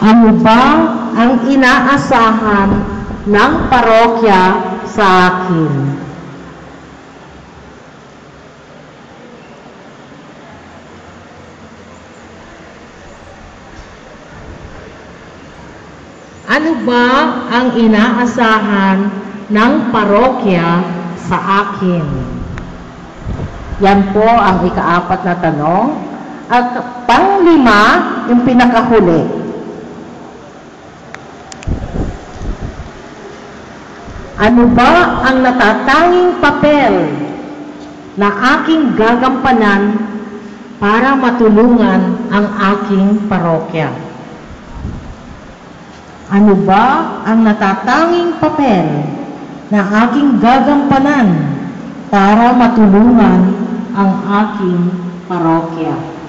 Ano ba ang inaasahan ng parokya sa akin? Ano ba ang inaasahan ng parokya sa akin? Yan po ang ika-4 na tanong. At pang-5, yung pinakahuli. Ano ba ang natatanging papel na aking gagampanan para matulungan ang aking parokya? Ano ba ang natatanging papel na aking gagampanan para matulungan ang aking parokya?